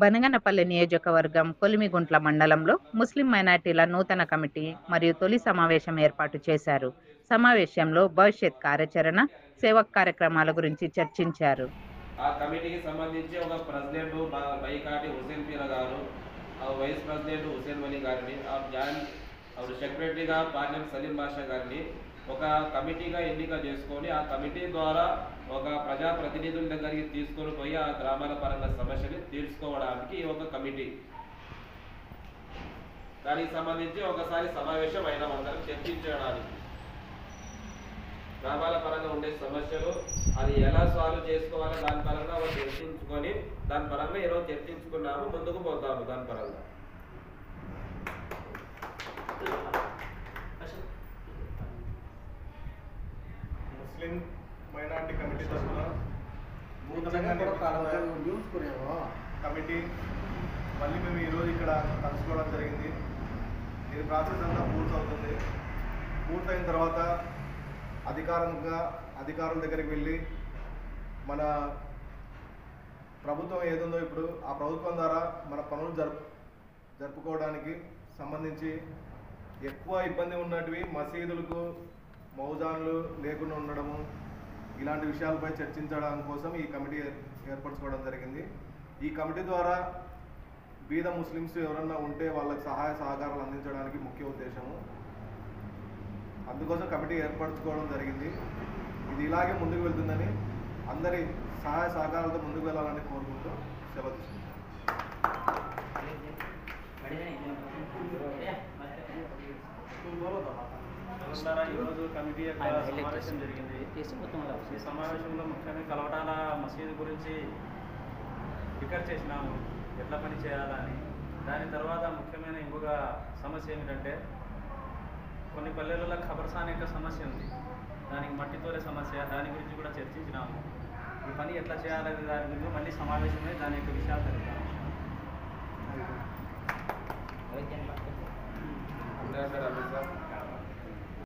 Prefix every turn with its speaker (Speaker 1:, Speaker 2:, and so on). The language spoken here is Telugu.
Speaker 1: బనగనపల్లి నియోజకవర్గం కొలిమిగుంట్ల మండలంలో ముస్లిం మైనార్టీల నూతన కమిటీ మరియు తొలి సమావేశం ఏర్పాటు చేశారు. సమావేశంలో భవిష్యత్ కార్యాచరణ, సేవా కార్యక్రమాల గురించి చర్చించారు.
Speaker 2: ఆ కమిటీకి సంబంధించి ఒక ప్రెసిడెంట్ బైకాటి హుసేన్ పీర గారు, వైస్ ప్రెసిడెంట్ హుసేన్ వలీ గారిని, సెక్రటరీగా పార్లెం సలీం బాషా గారిని ఒక కమిటీగా ఎన్నిక చేసుకొని ఆ కమిటీ ద్వారా ఒక ప్రజాప్రతినిధుల దగ్గరికి తీసుకొని పోయి ఆ గ్రామాల పరంగా సమస్యని తీర్చుకోవడానికి ఒక కమిటీ. దానికి సంబంధించి ఒకసారి సమావేశం అయినా అందరం చర్చించడానికి గ్రామాల పరంగా ఉండే సమస్యలు అది ఎలా సాల్వ్ చేసుకోవాలో దాని పరంగా చర్చించుకొని దాని పరంగా ఈరోజు చర్చించుకున్నాము. ముందుకు పోతాము దాని పరంగా.
Speaker 3: ముస్లిం మైనార్టీ కమిటీ తరఫున కమిటీ మళ్ళీ మేము ఈరోజు ఇక్కడ కలుసుకోవడం జరిగింది. ఇది ప్రాసెస్ అంతా పూర్తవుతుంది. పూర్తయిన తర్వాత అధికారుల దగ్గరికి వెళ్ళి మన ప్రభుత్వం ఏదుందో ఇప్పుడు ఆ ప్రభుత్వం ద్వారా మన పనులు జరుపుకోవడానికి సంబంధించి ఎక్కువ ఇబ్బంది ఉన్నటివి మసీదులకు మౌజాన్లు లేకుండా ఉండడము, ఇలాంటి విషయాలపై చర్చించడం కోసం ఈ కమిటీ ఏర్పరచుకోవడం జరిగింది. ఈ కమిటీ ద్వారా బీద ముస్లిమ్స్ ఎవరన్నా ఉంటే వాళ్ళకి సహాయ సహకారాలు అందించడానికి ముఖ్య ఉద్దేశము. అందుకోసం కమిటీ ఏర్పరచుకోవడం జరిగింది. ఇది ఇలాగే ముందుకు వెళ్తుందని అందరి సహాయ సహకారాలతో ముందుకు వెళ్ళాలని కోరుకుంటూ సెలవు తీసుకుంటాం.
Speaker 4: ఈరోజు కమిటీ యొక్క సమావేశం జరిగింది. ఈ సమావేశంలో ముఖ్యంగా కలవటాల మసీదు గురించి ఫికర్ చేసినాము, ఎట్లా పని చేయాలని. దాని తర్వాత ముఖ్యమైన ఇంకొక సమస్య ఏమిటంటే కొన్ని పల్లెలలో ఖబర్సాన్ యొక్క సమస్య ఉంది, దానికి మట్టితోలే సమస్య, దాని గురించి కూడా చర్చించినాము. ఈ పని ఎట్లా చేయాలనే దాని గురించి మళ్ళీ సమావేశమే దాని యొక్క విషయాలు తెలుపుతాము.
Speaker 2: సార్